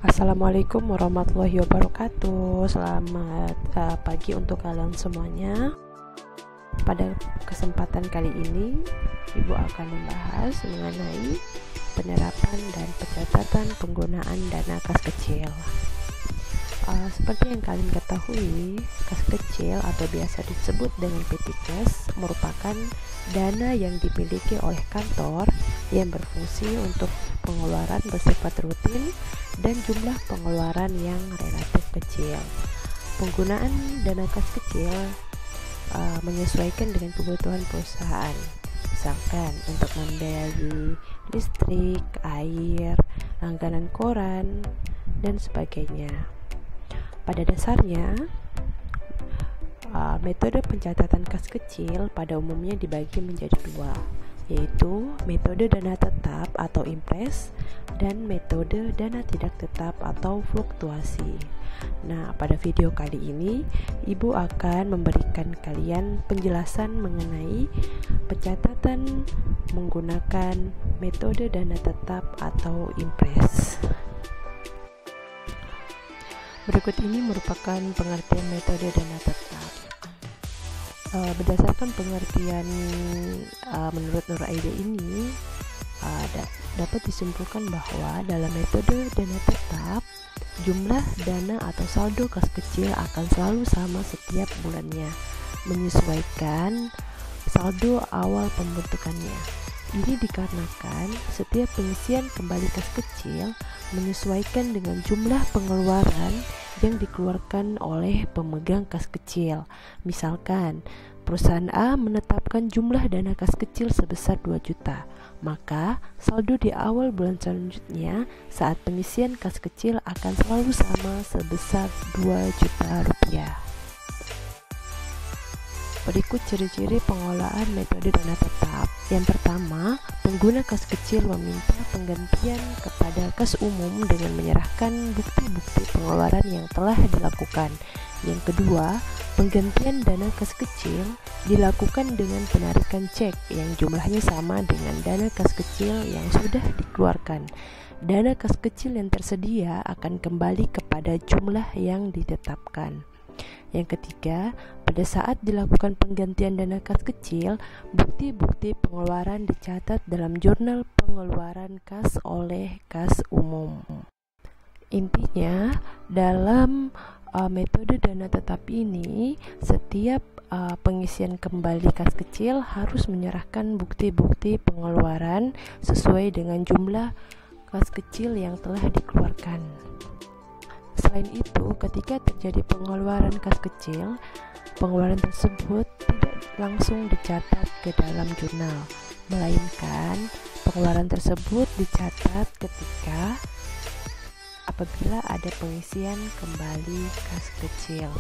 Assalamualaikum warahmatullahi wabarakatuh. Selamat pagi untuk kalian semuanya. Pada kesempatan kali ini, Ibu akan membahas mengenai penerapan dan pencatatan penggunaan dana kas kecil. Seperti yang kalian ketahui, kas kecil atau biasa disebut dengan petty cash merupakan dana yang dimiliki oleh kantor yang berfungsi untuk pengeluaran bersifat rutin dan jumlah pengeluaran yang relatif kecil. Penggunaan dana kas kecil menyesuaikan dengan kebutuhan perusahaan, misalkan untuk membiayai listrik, air, langganan koran, dan sebagainya. Pada dasarnya, metode pencatatan kas kecil pada umumnya dibagi menjadi dua, yaitu metode dana tetap atau impres dan metode dana tidak tetap atau fluktuasi. Nah, pada video kali ini Ibu akan memberikan kalian penjelasan mengenai pencatatan menggunakan metode dana tetap atau impres. Berikut ini merupakan pengertian metode dana tetap. Berdasarkan pengertian menurut Nur Aida ini, dapat disimpulkan bahwa dalam metode dana tetap, jumlah dana atau saldo kas kecil akan selalu sama setiap bulannya, menyesuaikan saldo awal pembentukannya. Ini dikarenakan setiap pengisian kembali kas kecil menyesuaikan dengan jumlah pengeluaran yang dikeluarkan oleh pemegang kas kecil. Misalkan, perusahaan A menetapkan jumlah dana kas kecil sebesar 2 juta, maka saldo di awal bulan selanjutnya saat pengisian kas kecil akan selalu sama sebesar 2 juta rupiah. Berikut ciri-ciri pengelolaan metode dana tetap. Yang pertama, pengguna kas kecil meminta penggantian kepada kas umum dengan menyerahkan bukti-bukti pengeluaran yang telah dilakukan. Yang kedua, penggantian dana kas kecil dilakukan dengan penarikan cek yang jumlahnya sama dengan dana kas kecil yang sudah dikeluarkan. Dana kas kecil yang tersedia akan kembali kepada jumlah yang ditetapkan. Yang ketiga, pada saat dilakukan penggantian dana kas kecil, bukti-bukti pengeluaran dicatat dalam jurnal pengeluaran kas oleh kas umum. Intinya, dalam metode dana tetap ini, setiap pengisian kembali kas kecil harus menyerahkan bukti-bukti pengeluaran sesuai dengan jumlah kas kecil yang telah dikeluarkan. Selain itu, ketika terjadi pengeluaran kas kecil, pengeluaran tersebut tidak langsung dicatat ke dalam jurnal, melainkan pengeluaran tersebut dicatat ketika apabila ada pengisian kembali kas kecil.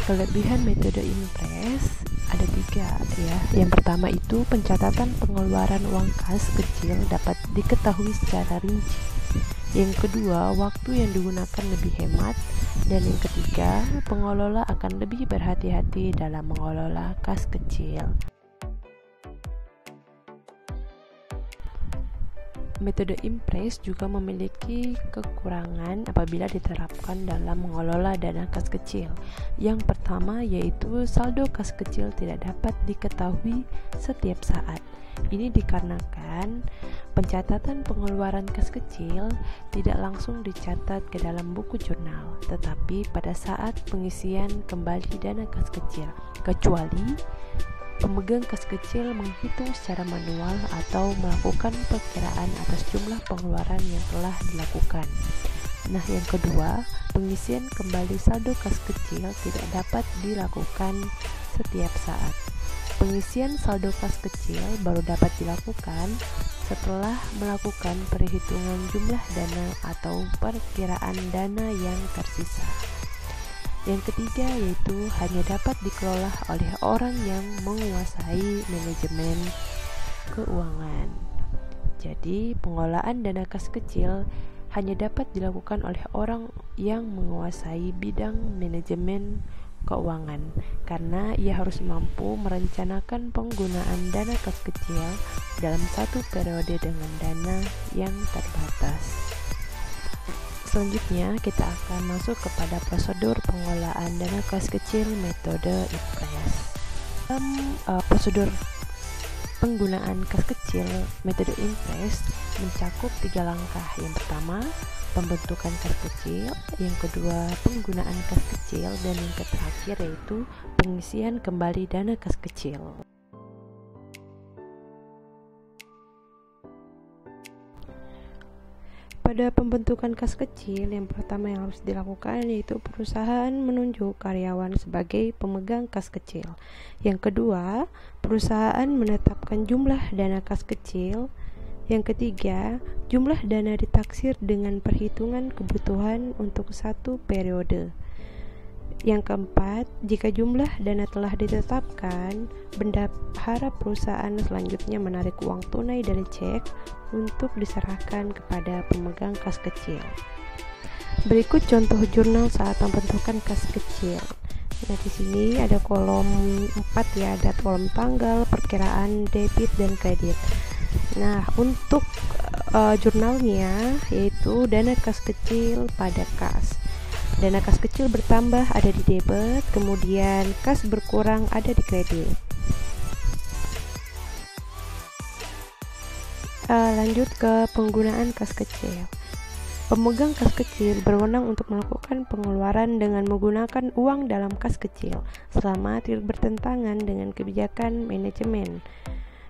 Kelebihan metode impres ada 3 ya. Yang pertama itu pencatatan pengeluaran uang kas kecil dapat diketahui secara rinci. Yang kedua, waktu yang digunakan lebih hemat. Dan yang ketiga, pengelola akan lebih berhati-hati dalam mengelola kas kecil. Metode impres juga memiliki kekurangan apabila diterapkan dalam mengelola dana kas kecil. Yang pertama yaitu saldo kas kecil tidak dapat diketahui setiap saat. Ini dikarenakan pencatatan pengeluaran kas kecil tidak langsung dicatat ke dalam buku jurnal, tetapi pada saat pengisian kembali dana kas kecil, kecuali pemegang kas kecil menghitung secara manual atau melakukan perkiraan atas jumlah pengeluaran yang telah dilakukan. Nah, yang kedua, pengisian kembali saldo kas kecil tidak dapat dilakukan setiap saat. Pengisian saldo kas kecil baru dapat dilakukan setelah melakukan perhitungan jumlah dana atau perkiraan dana yang tersisa. Yang ketiga yaitu hanya dapat dikelola oleh orang yang menguasai manajemen keuangan. Jadi, pengelolaan dana kas kecil hanya dapat dilakukan oleh orang yang menguasai bidang manajemen keuangan, karena ia harus mampu merencanakan penggunaan dana kas kecil dalam satu periode dengan dana yang terbatas. Selanjutnya, kita akan masuk kepada prosedur pengelolaan dana kas kecil metode IPRES. Prosedur penggunaan kas kecil metode IPRES mencakup 3 langkah. Yang pertama, pembentukan kas kecil, yang kedua, penggunaan kas kecil, dan yang terakhir yaitu pengisian kembali dana kas kecil. Pada pembentukan kas kecil, yang pertama yang harus dilakukan yaitu perusahaan menunjuk karyawan sebagai pemegang kas kecil. Yang kedua, perusahaan menetapkan jumlah dana kas kecil. Yang ketiga, jumlah dana ditaksir dengan perhitungan kebutuhan untuk satu periode. Yang keempat, jika jumlah dana telah ditetapkan, bendahara perusahaan selanjutnya menarik uang tunai dari cek untuk diserahkan kepada pemegang kas kecil. Berikut contoh jurnal saat pembentukan kas kecil. Nah, di sini ada kolom 4 ya, ada kolom tanggal, perkiraan debit dan kredit. Nah, untuk jurnalnya yaitu dana kas kecil pada kas. Dana kas kecil bertambah ada di debit, kemudian kas berkurang ada di kredit. Lanjut ke penggunaan kas kecil. Pemegang kas kecil berwenang untuk melakukan pengeluaran dengan menggunakan uang dalam kas kecil selama tidak bertentangan dengan kebijakan manajemen.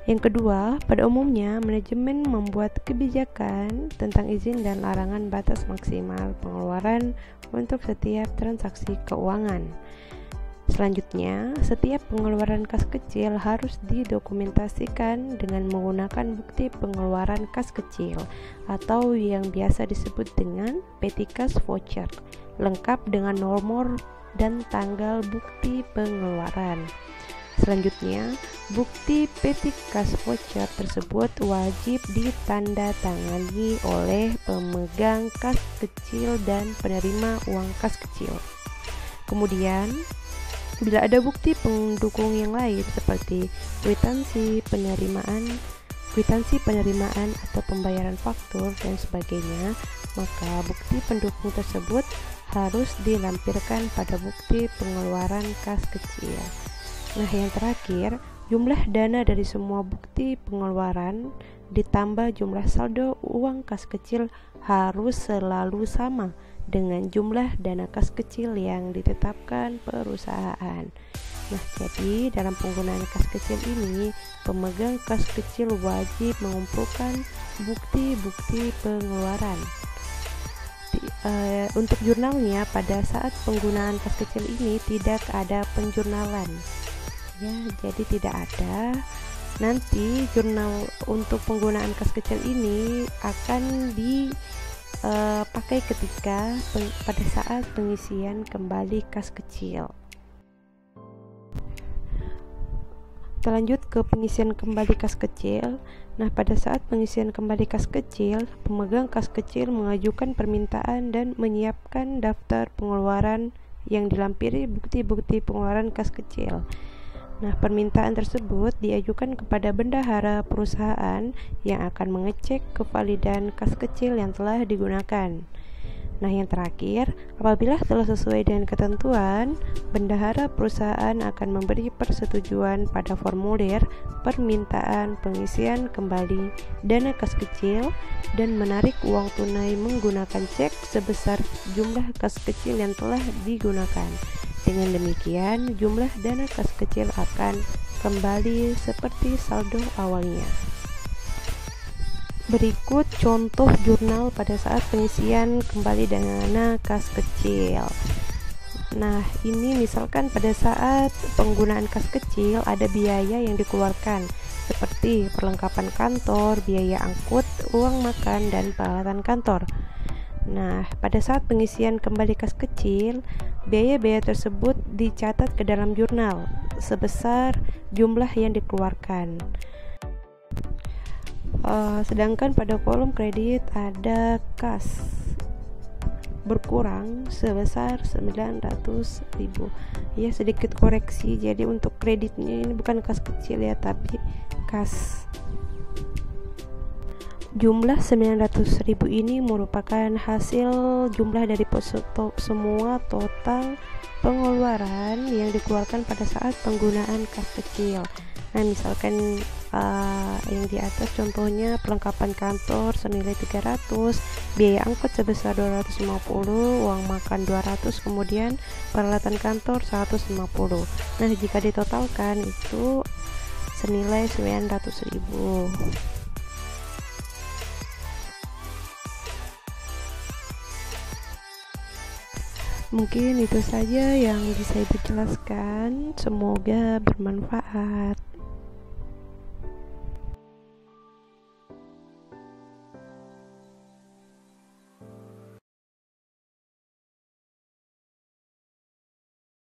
Yang kedua, pada umumnya manajemen membuat kebijakan tentang izin dan larangan batas maksimal pengeluaran untuk setiap transaksi keuangan. Selanjutnya, setiap pengeluaran kas kecil harus didokumentasikan dengan menggunakan bukti pengeluaran kas kecil atau yang biasa disebut dengan petty cash voucher, lengkap dengan nomor dan tanggal bukti pengeluaran. Selanjutnya, bukti petty cash voucher tersebut wajib ditandatangani oleh pemegang kas kecil dan penerima uang kas kecil. Kemudian, bila ada bukti pendukung yang lain seperti kwitansi penerimaan atau pembayaran faktur dan sebagainya, maka bukti pendukung tersebut harus dilampirkan pada bukti pengeluaran kas kecil. Nah, yang terakhir, jumlah dana dari semua bukti pengeluaran ditambah jumlah saldo uang kas kecil harus selalu sama dengan jumlah dana kas kecil yang ditetapkan perusahaan. Nah, jadi dalam penggunaan kas kecil ini, pemegang kas kecil wajib mengumpulkan bukti-bukti pengeluaran. Untuk jurnalnya, pada saat penggunaan kas kecil ini tidak ada penjurnalan. Ya, jadi tidak ada. Nanti jurnal untuk penggunaan kas kecil ini akan dipakai ketika pada saat pengisian kembali kas kecil. Kita lanjut ke pengisian kembali kas kecil. Nah, pada saat pengisian kembali kas kecil, pemegang kas kecil mengajukan permintaan dan menyiapkan daftar pengeluaran yang dilampiri bukti-bukti pengeluaran kas kecil. Nah, permintaan tersebut diajukan kepada bendahara perusahaan yang akan mengecek kevalidan kas kecil yang telah digunakan. Nah, yang terakhir, apabila telah sesuai dengan ketentuan, bendahara perusahaan akan memberi persetujuan pada formulir permintaan pengisian kembali dana kas kecil dan menarik uang tunai menggunakan cek sebesar jumlah kas kecil yang telah digunakan. Dengan demikian, jumlah dana kas kecil akan kembali seperti saldo awalnya. Berikut contoh jurnal pada saat pengisian kembali dana kas kecil. Nah, ini misalkan pada saat penggunaan kas kecil ada biaya yang dikeluarkan seperti perlengkapan kantor, biaya angkut, uang makan, dan peralatan kantor. Nah, pada saat pengisian kembali kas kecil, biaya-biaya tersebut dicatat ke dalam jurnal sebesar jumlah yang dikeluarkan. Sedangkan pada kolom kredit ada kas. berkurang sebesar 900.000. Ya, sedikit koreksi, jadi untuk kreditnya ini bukan kas kecil ya, tapi kas. Jumlah 900.000 ini merupakan hasil jumlah dari semua total pengeluaran yang dikeluarkan pada saat penggunaan kas kecil. Nah, misalkan yang di atas contohnya perlengkapan kantor senilai 300, biaya angkot sebesar 250, uang makan 200, kemudian peralatan kantor 150. Nah, jika ditotalkan itu senilai 900.000. Mungkin itu saja yang bisa Ibu jelaskan. Semoga bermanfaat.